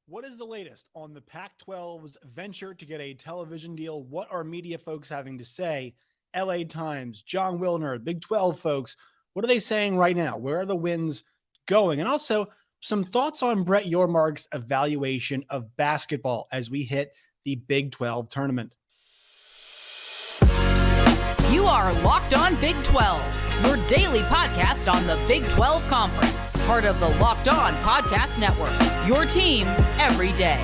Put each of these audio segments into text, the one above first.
What is the latest on the Pac-12's venture to get a television deal? What are media folks having to say? LA Times, John Wilner, Big 12 folks, what are they saying right now? Where are the winds going? And also some thoughts on Brett Yormark's evaluation of basketball as we hit the Big 12 tournament. You are Locked On Big 12, your daily podcast on the Big 12 Conference, part of the Locked On Podcast Network, your team every day.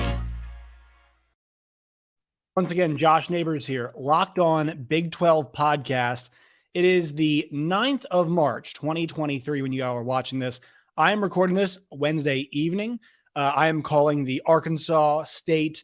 Once again, Josh Neighbors here, Locked On Big 12 podcast. It is the 9th of March, 2023, when you all are watching this. I am recording this Wednesday evening. I am calling the Arkansas State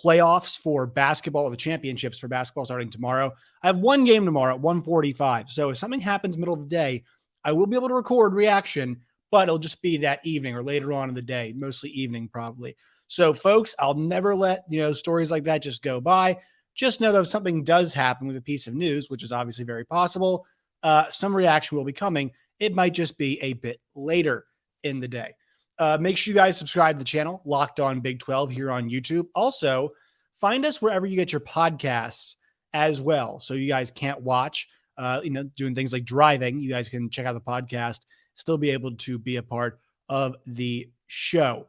playoffs for basketball, or the championships for basketball starting tomorrow. I have one game tomorrow at 1:45. So if something happens middle of the day, I will be able to record reaction, but it'll just be that evening or later on in the day, mostly evening probably. So folks, I'll never let, stories like that just go by. Just know that if something does happen with a piece of news, which is obviously very possible, some reaction will be coming. It might just be a bit later in the day. Make sure you guys subscribe to the channel, Locked On Big 12 here on YouTube. Also, find us wherever you get your podcasts as well. So you guys can't watch, doing things like driving. You guys can check out the podcast, still be able to be a part of the show.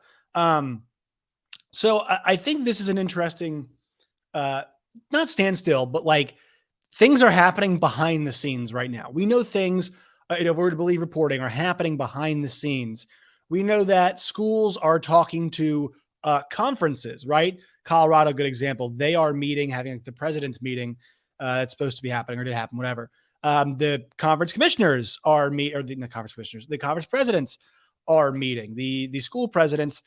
So I think this is an interesting, not standstill, but like things are happening behind the scenes right now. We know things, if we're to believe reporting, are happening behind the scenes. We know that schools are talking to conferences, right? Colorado, good example. They are meeting, having the president's meeting that's supposed to be happening or did happen, whatever. The conference commissioners are the conference presidents are meeting. The school presidents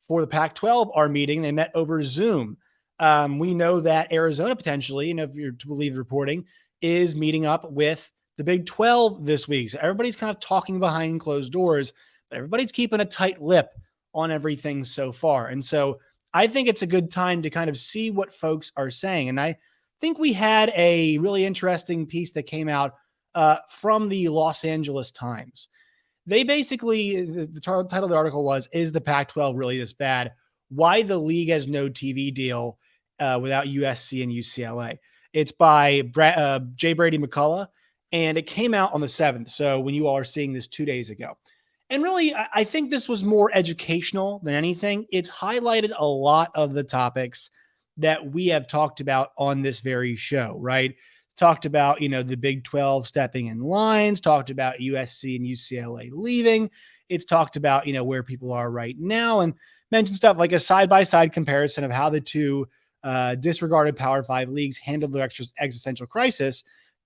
for the Pac-12 are meeting. They met over Zoom. We know that Arizona potentially, if you're to believe the reporting, is meeting up with the Big 12 this week. So everybody's kind of talking behind closed doors, but everybody's keeping a tight lip on everything so far. And so I think it's a good time to kind of see what folks are saying. And I think we had a really interesting piece that came out from the Los Angeles Times. They basically, the title of the article was, "Is the Pac-12 really this bad? Why the league has no TV deal without USC and UCLA." It's by J. Brady McCullough, and it came out on the 7th. So when you all are seeing this 2 days ago. And really, I think this was more educational than anything. It's highlighted a lot of the topics that we have talked about on this very show, right? Talked about, the Big 12 stepping in lines, talked about USC and UCLA leaving. It's talked about, where people are right now, and mentioned stuff like a side-by-side comparison of how the two disregarded Power 5 leagues handled their existential crisis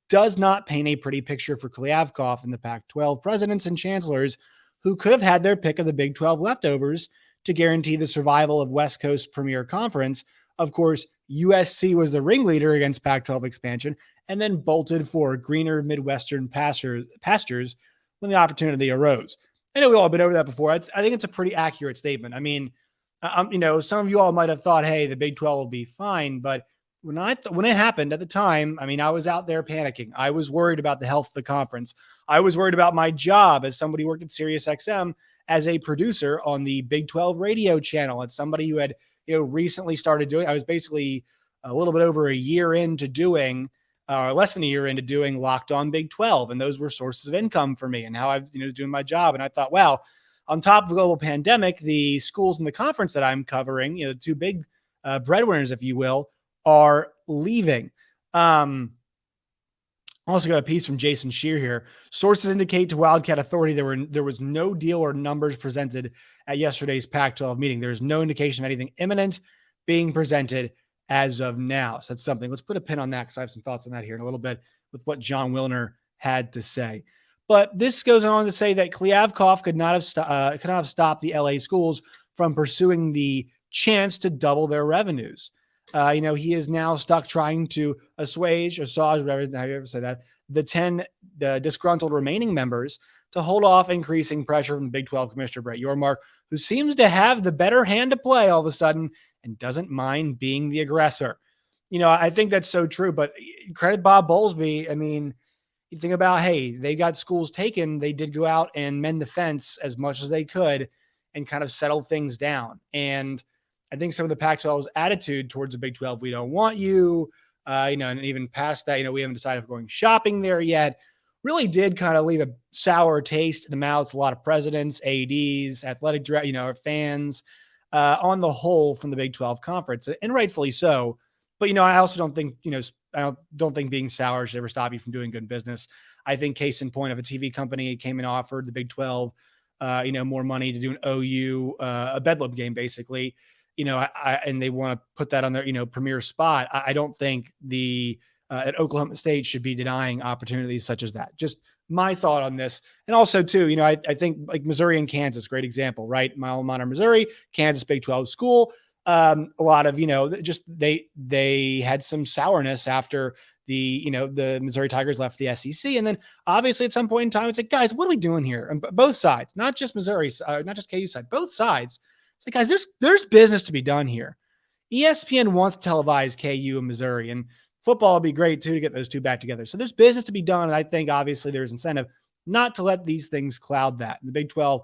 does not paint a pretty picture for Kliavkoff and the Pac-12 presidents and chancellors who could have had their pick of the Big 12 leftovers to guarantee the survival of West Coast Premier Conference. Of course, USC was the ringleader against Pac-12 expansion and then bolted for greener Midwestern pastures when the opportunity arose. I know we've all been over that before. I think it's a pretty accurate statement. I mean, some of you all might have thought, hey, the Big 12 will be fine. But when it happened at the time, I was out there panicking. I was worried about the health of the conference. I was worried about my job as somebody who worked at SiriusXM as a producer on the Big 12 radio channel. As somebody who had, recently started doing, I was basically a little bit over a year into doing, less than a year into doing Locked On Big 12. And those were sources of income for me. And now I'm, doing my job. And I thought, wow, on top of the global pandemic, the schools in the conference that I'm covering, the two big breadwinners, if you will, are leaving. Also got a piece from Jason Shear here. Sources indicate to Wildcat Authority there was no deal or numbers presented at yesterday's Pac-12 meeting. There's no indication of anything imminent being presented as of now. So that's something. Let's put a pin on that because I have some thoughts on that here in a little bit with what John Wilner had to say. But this goes on to say that Kliavkoff could not have stopped the LA schools from pursuing the chance to double their revenues. He is now stuck trying to assuage, whatever, how you ever say that, the 10 disgruntled remaining members to hold off increasing pressure from Big 12 Commissioner Brett Yormark, who seems to have the better hand to play all of a sudden and doesn't mind being the aggressor. I think that's so true, but credit Bob Bowlesby. You think about, hey, they got schools taken. They did go out and mend the fence as much as they could and kind of settle things down. And I think some of the Pac-12's attitude towards the Big 12, we don't want you, and even past that, we haven't decided if we're going shopping there yet, really did kind of leave a sour taste in the mouths. A lot of presidents, ADs, athletic, fans on the whole from the Big 12 conference, and rightfully so. But, I also don't think, I don't think being sour should ever stop you from doing good business. I think case in point, of a TV company came and offered the Big 12, more money to do an OU, a Bedlam game, basically, and they want to put that on their, premier spot. I don't think at Oklahoma State should be denying opportunities such as that. Just my thought on this. And also too, I think like Missouri and Kansas, great example, right? My alma mater, Missouri, Kansas, Big 12 school. A lot of, just they had some sourness after the Missouri Tigers left the SEC. And then obviously at some point in time, it's like, guys, what are we doing here? And both sides, not just Missouri, not just KU side, both sides. It's like, guys, there's business to be done here. ESPN wants to televise KU and Missouri, and football would be great too to get those two back together. So there's business to be done. And I think obviously there's incentive not to let these things cloud that. In the Big 12,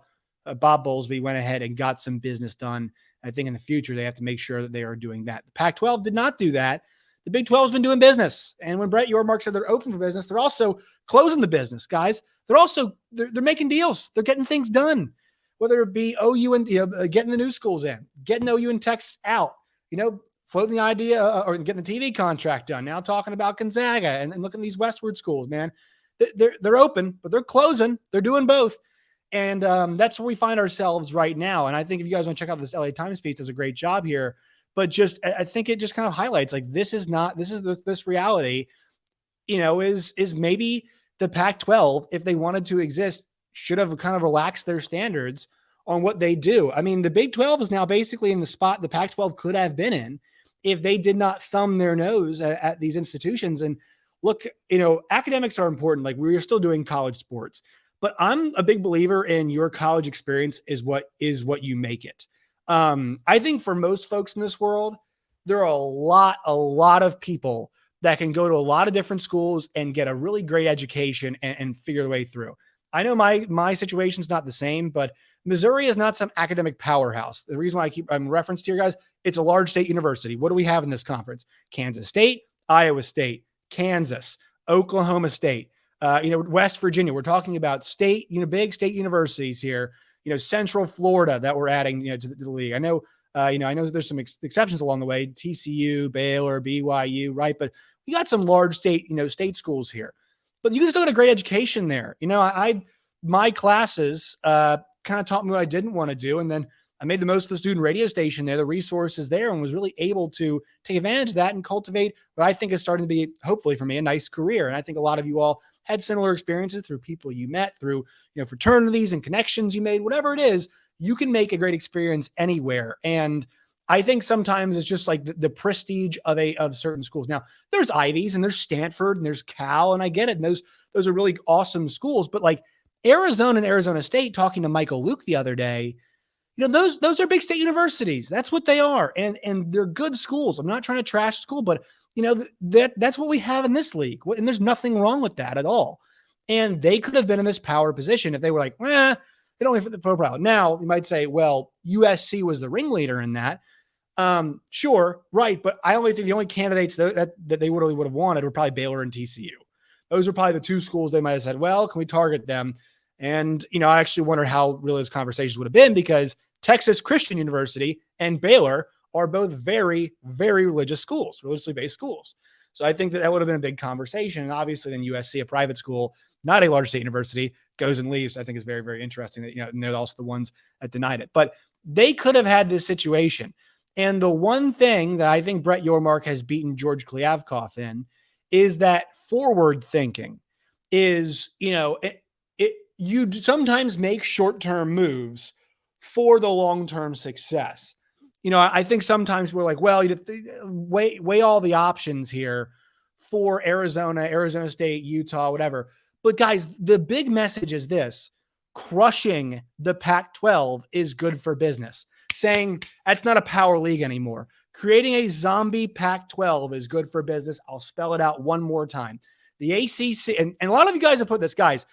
Bob Bowlesby went ahead and got some business done. I think in the future, they have to make sure that they are doing that. The Pac-12 did not do that. The Big 12 has been doing business. And when Brett Yormark said they're open for business, they're also closing the business, guys. They're making deals. They're getting things done, whether it be OU and, getting the new schools in, getting OU and Texas out, floating the idea or getting the TV contract done. Now talking about Gonzaga and looking at these westward schools, man. They're open, but they're closing. They're doing both. And that's where we find ourselves right now. And I think if you guys want to check out this LA Times piece, does a great job here. But I think it just kind of highlights like this reality, is maybe the Pac-12, if they wanted to exist, should have kind of relaxed their standards on what they do. I mean, the Big 12 is now basically in the spot the Pac-12 could have been in if they did not thumb their nose at these institutions. And look, academics are important. Like, we're still doing college sports. But I'm a big believer in your college experience is what you make it. I think for most folks in this world, there are a lot of people that can go to a lot of different schools and get a really great education and figure their way through. I know my situation's not the same, but Missouri is not some academic powerhouse. The reason why I'm referenced here, guys, it's a large state university. What do we have in this conference? Kansas State, Iowa State, Kansas, Oklahoma State. West Virginia, we're talking about state, big state universities here, Central Florida that we're adding, to the league. I know that there's some exceptions along the way, TCU, Baylor, BYU, right? But we got some large state, state schools here, but you can still get a great education there. My classes kind of taught me what I didn't want to do. And then I made the most of the student radio station there, the resources there, and was really able to take advantage of that and cultivate what I think is starting to be, hopefully for me, a nice career. And I think a lot of you all had similar experiences through people you met, through, fraternities and connections you made, whatever it is, you can make a great experience anywhere. And I think sometimes it's just like the prestige of certain schools. Now, there's Ivies and there's Stanford and there's Cal, and I get it. And those are really awesome schools. But like Arizona and Arizona State, talking to Michael Luke the other day, those are big state universities. That's what they are. And they're good schools. I'm not trying to trash school, but that's what we have in this league. And there's nothing wrong with that at all. And they could have been in this power position if they were like, they don't fit the profile. Now you might say, well, USC was the ringleader in that. Sure. Right. But I only think the only candidates that they would have wanted were probably Baylor and TCU. Those are probably the two schools they might have said, well, can we target them? And, I actually wonder how really those conversations would have been, because Texas Christian University and Baylor are both very, very religious schools, religiously based schools. So I think that would have been a big conversation. And obviously then USC, a private school, not a large state university, goes and leaves. I think is very, very interesting that, and they're also the ones that denied it. But they could have had this situation. And the one thing that I think Brett Yormark has beaten George Kliavkoff in is that forward thinking is, you sometimes make short-term moves for the long-term success. I think sometimes we're like, well, you have to weigh all the options here for Arizona State, Utah, whatever. But guys, the big message is this: crushing the Pac-12 is good for business. Saying that's not a power league anymore. Creating a zombie Pac-12 is good for business. I'll spell it out one more time. The ACC, and a lot of you guys have put this, guys,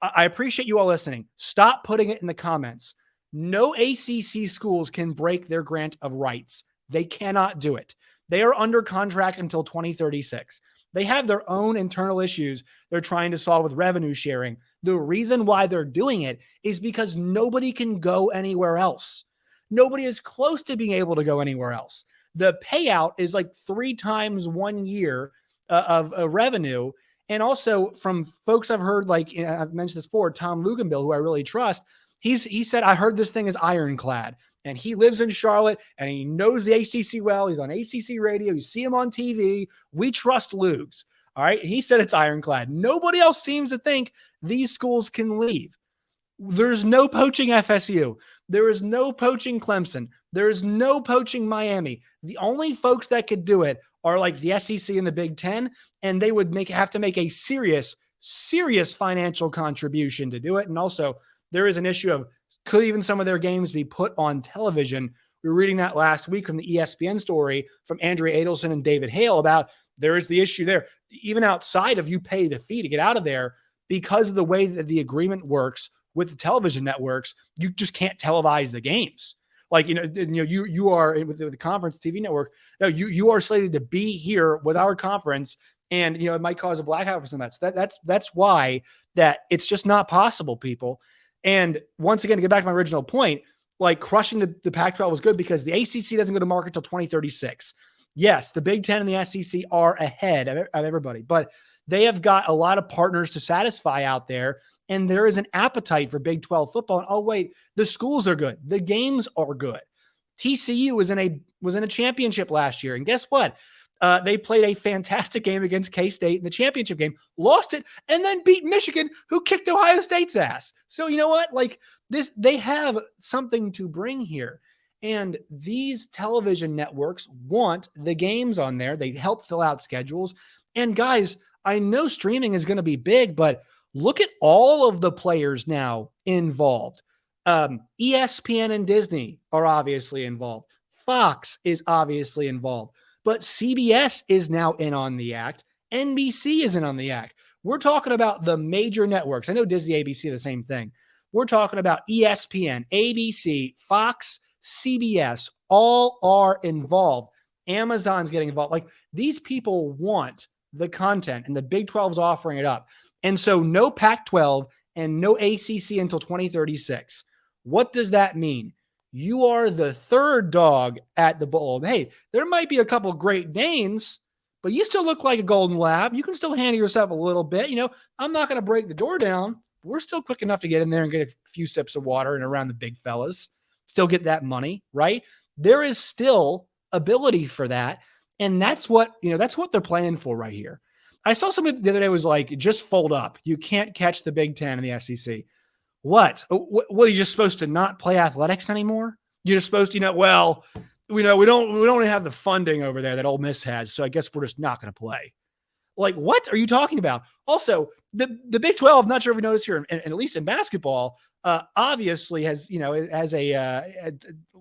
I appreciate you all listening. Stop putting it in the comments. No ACC schools can break their grant of rights. They cannot do it. They are under contract until 2036. They have their own internal issues they're trying to solve with revenue sharing. The reason why they're doing it is because nobody can go anywhere else. Nobody is close to being able to go anywhere else. The payout is like 3 times 1 year of revenue. And also from folks I've heard, like I've mentioned this before, Tom Luganbill, who I really trust, he said, I heard this thing is ironclad. And he lives in Charlotte and he knows the ACC well. He's on ACC radio. You see him on TV. We trust Lugs. All right. He said it's ironclad. Nobody else seems to think these schools can leave. There's no poaching FSU. There is no poaching Clemson. There is no poaching Miami. The only folks that could do it are like the SEC and the Big Ten, and they would have to make a serious financial contribution to do it. And also, there is an issue of could even some of their games be put on television? We were reading that last week from the ESPN story from Andrea Adelson and David Hale about there is the issue there. Even outside of you pay the fee to get out of there, because of the way that the agreement works with the television networks, you just can't televise the games. Like, you are with the conference TV network. No, you are slated to be here with our conference, and it might cause a blackout for some of that. So that's why that it's just not possible, people. And once again, to get back to my original point, like crushing the Pac-12 was good because the ACC doesn't go to market until 2036. Yes, the Big Ten and the SEC are ahead of everybody, but they have got a lot of partners to satisfy out there, and there is an appetite for Big 12 football. And oh wait, the schools are good, the games are good. TCU was in a championship last year, and guess what? They played a fantastic game against K-State in the championship game, lost it, and then beat Michigan, who kicked Ohio State's ass. So you know what? Like this, they have something to bring here. And these television networks want the games on there. They help fill out schedules. And guys, I know streaming is going to be big, but look at all of the players now involved. ESPN and Disney are obviously involved. Fox is obviously involved. But CBS is now in on the act. NBC is in on the act. We're talking about the major networks. I know Disney, ABC, the same thing. We're talking about ESPN, ABC, Fox, CBS, all are involved. Amazon's getting involved. Like, these people want the content, and the Big 12 is offering it up. And so no Pac-12 and no ACC until 2036. What does that mean? You are the third dog at the bowl. Hey, there might be a couple Great Danes, but you still look like a golden lab. You can still handle yourself a little bit. I'm not going to break the door down. We're still quick enough to get in there and get a few sips of water and around the big fellas. Still get that money, right? There is still ability for that. And that's what they're playing for right here. I saw something the other day was like, just fold up. You can't catch the Big Ten and the SEC. What are you just supposed to not play athletics anymore? You're just supposed to, we don't have the funding over there that Ole Miss has. So I guess we're just not going to play. Like, what are you talking about? Also, the Big 12, not sure if we noticed here, and at least in basketball, obviously has a at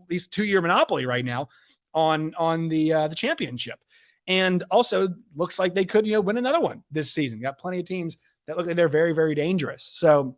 least 2-year monopoly right now on the championship. And also looks like they could, win another one this season. Got plenty of teams that look like they're very, very dangerous. So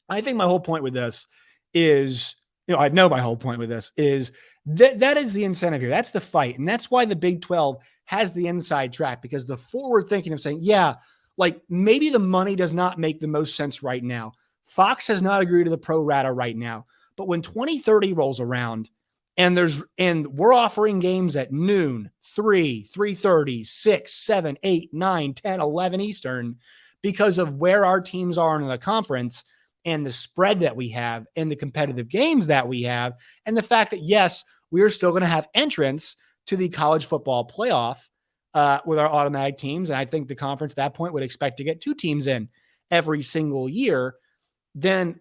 I think my whole point with this is, I know my whole point with this is that is the incentive here. That's the fight. And that's why the Big 12 has the inside track, because the forward thinking of saying, yeah, like maybe the money does not make the most sense right now. Fox has not agreed to the pro rata right now. But when 2030 rolls around and we're offering games at noon, 3, 3:30, 6, 7, 8, 9, 10, 11 Eastern, because of where our teams are in the conference and the spread that we have and the competitive games that we have, and the fact that, yes, we are still going to have entrance to the college football playoff with our automatic teams. And I think the conference at that point would expect to get 2 teams in every single year. Then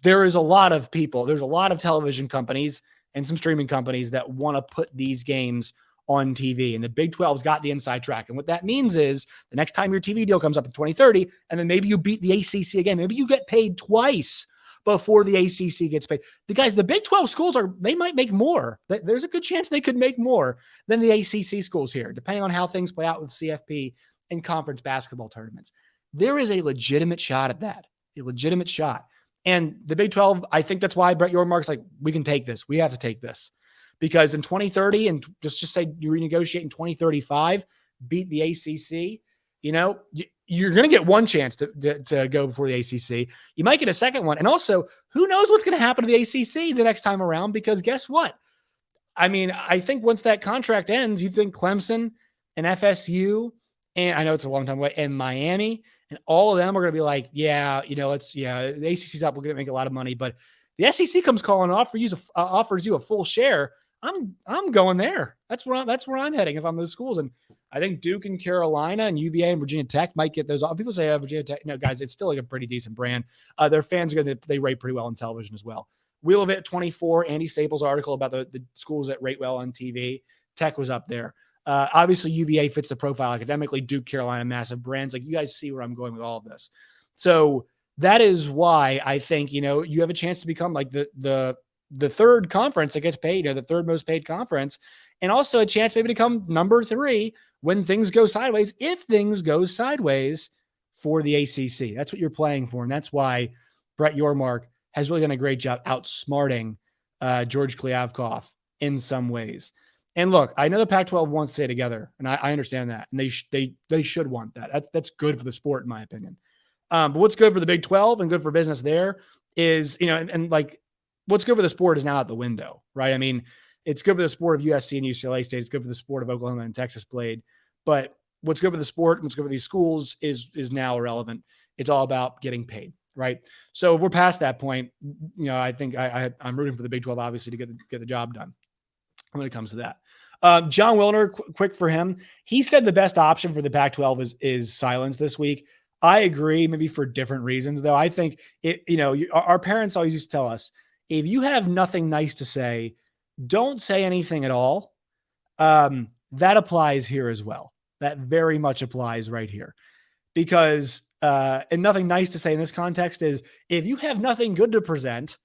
there is a lot of people, there's a lot of television companies and some streaming companies that want to put these games on TV. And the Big 12's got the inside track. And what that means is the next time your TV deal comes up in 2030, and then maybe you beat the ACC again, maybe you get paid twice before the ACC gets paid. The Big 12 schools they might make more. There's a good chance they could make more than the ACC schools here, depending on how things play out with CFP and conference basketball tournaments. There is a legitimate shot at that, a legitimate shot. And the Big 12, I think that's why Brett Yormark's like, we can take this. We have to take this. Because in 2030, and just say you renegotiate in 2035, beat the ACC, you're going to get one chance to go before the ACC. You might get a second one. And also, who knows what's going to happen to the ACC the next time around? Because guess what? I mean, I think once that contract ends, you think Clemson and FSU, and I know it's a long time away, and Miami, and all of them are going to be like, the ACC's up. We're going to make a lot of money. But the SEC comes calling, offers you a full share. I'm going there. That's where I'm heading if I'm those schools. And I think Duke and Carolina and UVA and Virginia Tech might get those. People say Virginia Tech. No, guys, it's still like a pretty decent brand. Their fans they rate pretty well on television as well. Wheel of It 24, Andy Staples' article about the schools that rate well on TV. Tech was up there. Obviously, UVA fits the profile academically. Duke, Carolina, massive brands. Like, you guys see where I'm going with all of this. So that is why I think, you have a chance to become like the third conference that gets paid, the third most paid conference, and also a chance maybe to come number 3 when things go sideways, if things go sideways for the ACC. That's what you're playing for. And that's why Brett Yormark has really done a great job outsmarting George Kliavkoff in some ways. And look, I know the Pac-12 wants to stay together, and I understand that. And they should want that. That's good for the sport, in my opinion. But what's good for the Big 12 and good for business there is, and what's good for the sport is now out the window, right? I mean, it's good for the sport of USC and UCLA State. It's good for the sport of Oklahoma and Texas played. But what's good for the sport and what's good for these schools is now irrelevant. It's all about getting paid, right? So if we're past that point, I think I'm rooting for the Big 12, obviously, to get the job done when it comes to that. John Wilner, quick for him. He said the best option for the Pac-12 is silence this week. I agree, maybe for different reasons, though. I think our parents always used to tell us, if you have nothing nice to say, don't say anything at all. That applies here as well. That very much applies right here, because and nothing nice to say in this context is, if you have nothing good to present,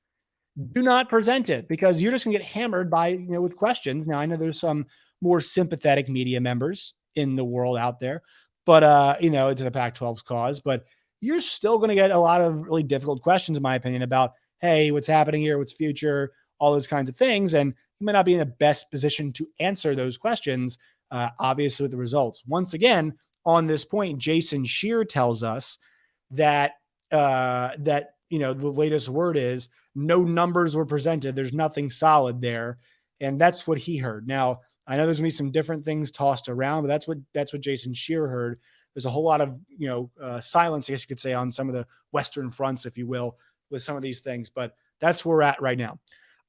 do not present it, because you're just gonna get hammered by, with questions. Now, I know there's some more sympathetic media members in the world out there, but to the Pac-12's cause, but you're still going to get a lot of really difficult questions, in my opinion, about, hey, what's happening here? What's future? All those kinds of things. And you might not be in the best position to answer those questions, obviously, with the results. Once again, on this point, Jason Scheer tells us that the latest word is no numbers were presented. There's nothing solid there. And that's what he heard. Now, I know there's gonna be some different things tossed around, but that's what Jason Scheer heard. There's a whole lot of, silence, I guess you could say, on some of the Western fronts, if you will, with some of these things, but that's where we're at right now.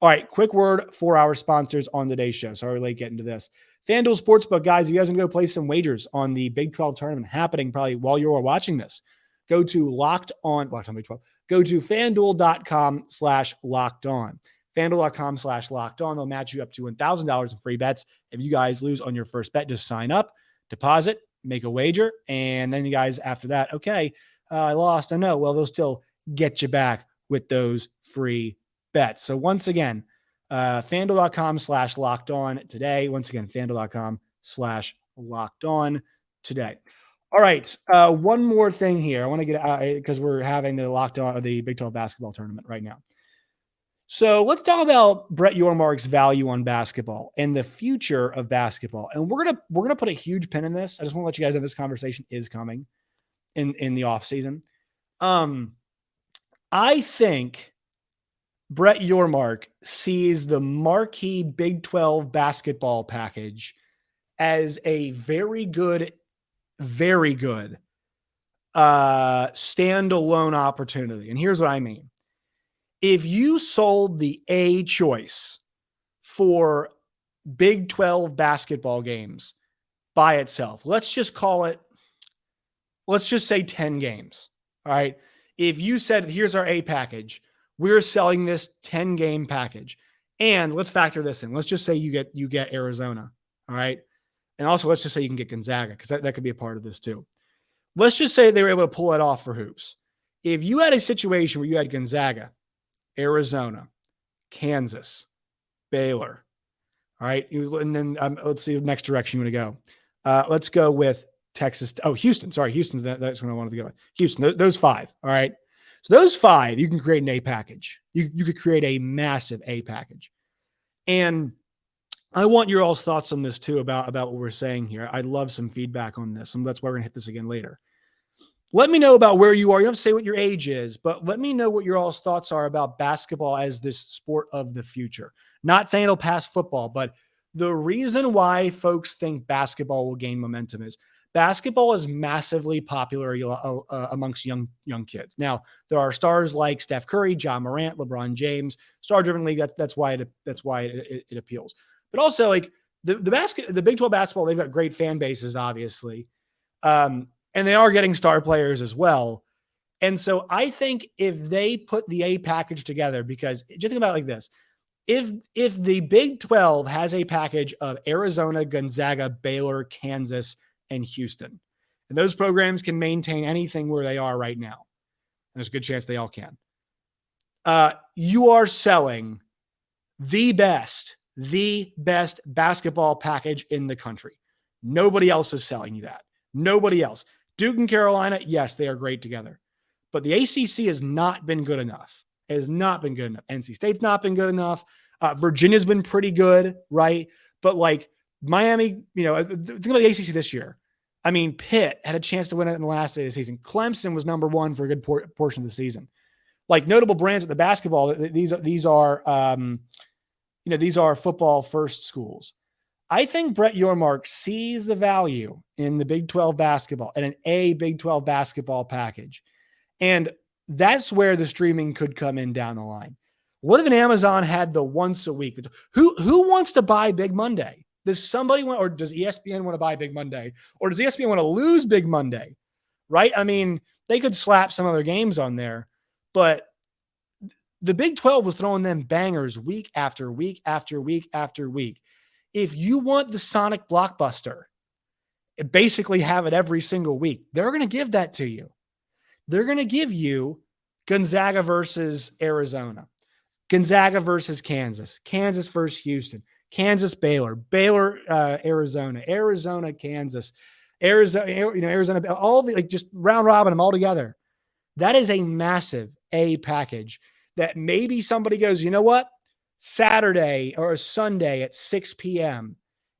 All right, quick word for our sponsors on today's show. Sorry we're late getting to this. FanDuel Sportsbook, guys, if you guys want to go play some wagers on the Big 12 tournament happening probably while you're watching this, go to Locked On Big 12. Go to FanDuel.com/LockedOn. FanDuel.com/LockedOn. They'll match you up to $1,000 in free bets. If you guys lose on your first bet, just sign up, deposit, make a wager, and then you guys after that, okay, I lost. I know. Well, they'll still get you back with those free bets. So once again, FanDuel.com/LockedOn today. Once again, FanDuel.com/LockedOn today. All right. One more thing here. I want to get because we're having the Locked On or the Big 12 basketball tournament right now. So let's talk about Brett Yormark's value on basketball and the future of basketball. And we're gonna put a huge pin in this. I just want to let you guys know this conversation is coming in the off season. I think Brett Yormark sees the marquee Big 12 basketball package as a very good standalone opportunity. And here's what I mean. If you sold the A choice for Big 12 basketball games by itself, let's just say 10 games. All right. If you said, here's our A package, we're selling this 10-game package. And let's factor this in. Let's just say you get Arizona. All right. And also let's just say you can get Gonzaga, because that could be a part of this too. Let's just say they were able to pull it off for hoops. If you had a situation where you had Gonzaga, Arizona, Kansas, Baylor, all right, and then let's see the next direction you want to go. Let's go with Texas. Oh, Houston. Sorry, Houston's that's what I wanted to go with. Houston, those 5. All right. So those 5, you can create an A package. You could create a massive A package. And I want your all's thoughts on this too, about what we're saying here. I'd love some feedback on this, and that's why we're gonna hit this again later. Let me know about where you are. You don't have to say what your age is, but let me know what your all's thoughts are about basketball as this sport of the future. Not saying it'll pass football, but the reason why folks think basketball will gain momentum is basketball is massively popular amongst young kids. Now, there are stars like Steph Curry, John Morant, LeBron James, star-driven league. That's why it appeals. But also, like the Big 12 basketball, they've got great fan bases, obviously. And they are getting star players as well. And so I think if they put the A package together, because just think about it like this, if the Big 12 has a package of Arizona, Gonzaga, Baylor, Kansas, and Houston, and those programs can maintain anything where they are right now, there's a good chance they all can, you are selling the best basketball package in the country. Nobody else is selling you that. Nobody else. Duke and Carolina, yes, they are great together. But the ACC has not been good enough. It has not been good enough. NC State's not been good enough. Virginia's been pretty good, right? But like Miami, think about the ACC this year. I mean, Pitt had a chance to win it in the last day of the season. Clemson was number 1 for a good portion of the season. Like notable brands at the basketball, these are football first schools. I think Brett Yormark sees the value in the Big 12 basketball and an Big 12 basketball package. And that's where the streaming could come in down the line. What if an Amazon had the once a week? Who wants to buy Big Monday? Does somebody want, or does ESPN want to buy Big Monday? Or does ESPN want to lose Big Monday? Right? I mean, they could slap some other games on there, but the Big 12 was throwing them bangers week after week after week after week. If you want the Sonic blockbuster, basically have it every single week, they're going to give that to you. They're going to give you Gonzaga versus Arizona, Gonzaga versus Kansas, Kansas versus Houston, Kansas, Baylor, Arizona, Arizona, Kansas, Arizona, all the, like, just round robin them all together. That is a massive A package that maybe somebody goes, you know what? Saturday or Sunday at 6 p.m.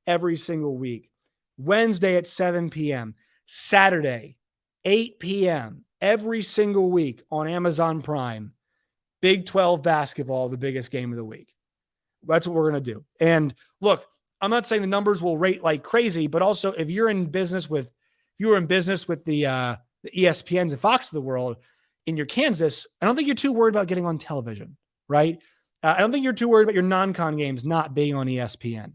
every single week, Wednesday at 7 p.m., Saturday, 8 p.m. every single week on Amazon Prime. Big 12 basketball, the biggest game of the week. That's what we're going to do. And look, I'm not saying the numbers will rate like crazy, but also if you're in business with the ESPNs and Fox of the world in your Kansas, I don't think you're too worried about getting on television, right? I don't think you're too worried about your non-con games not being on ESPN.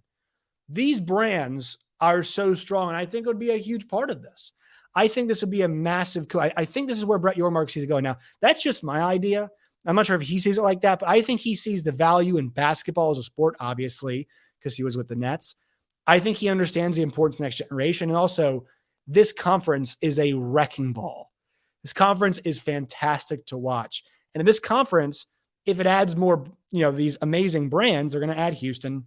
These brands are so strong, and I think it would be a huge part of this. I think this would be a massive coup. I think this is where Brett Yormark sees it going. Now, that's just my idea. I'm not sure if he sees it like that, but I think he sees the value in basketball as a sport, obviously, because he was with the Nets. I think he understands the importance of the next generation. And also, this conference is a wrecking ball. This conference is fantastic to watch. And in this conference, if it adds more, these amazing brands, they're going to add Houston.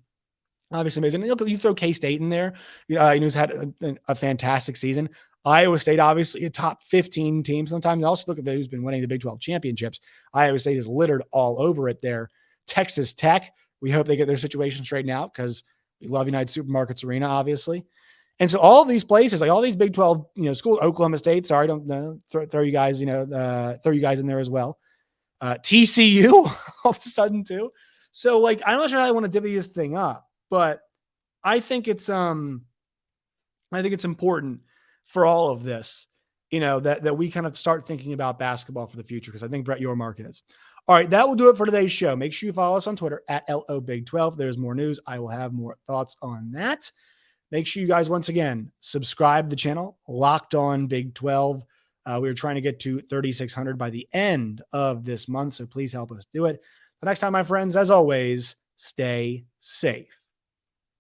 Obviously amazing. You throw K-State in there, who's had a fantastic season. Iowa State, obviously a top 15 team. Sometimes I also look at who's been winning the Big 12 championships. Iowa State is littered all over it there. Texas Tech, we hope they get their situation straightened out because we love United Supermarkets Arena, obviously. And so all these places, like all these Big 12, schools, Oklahoma State, sorry, don't throw you guys, throw you guys in there as well. TCU all of a sudden too. So like, I'm not sure how I want to divvy this thing up, but I think it's important for all of this, that we kind of start thinking about basketball for the future, because I think Brett Yormark is. All right, that will do it for today's show. Make sure you follow us on Twitter at LOBig12. There's more news. I will have more thoughts on that. Make sure you guys, once again, subscribe to the channel, Locked On Big 12. We are trying to get to 3,600 by the end of this month, so please help us do it. The next time, my friends, as always, stay safe.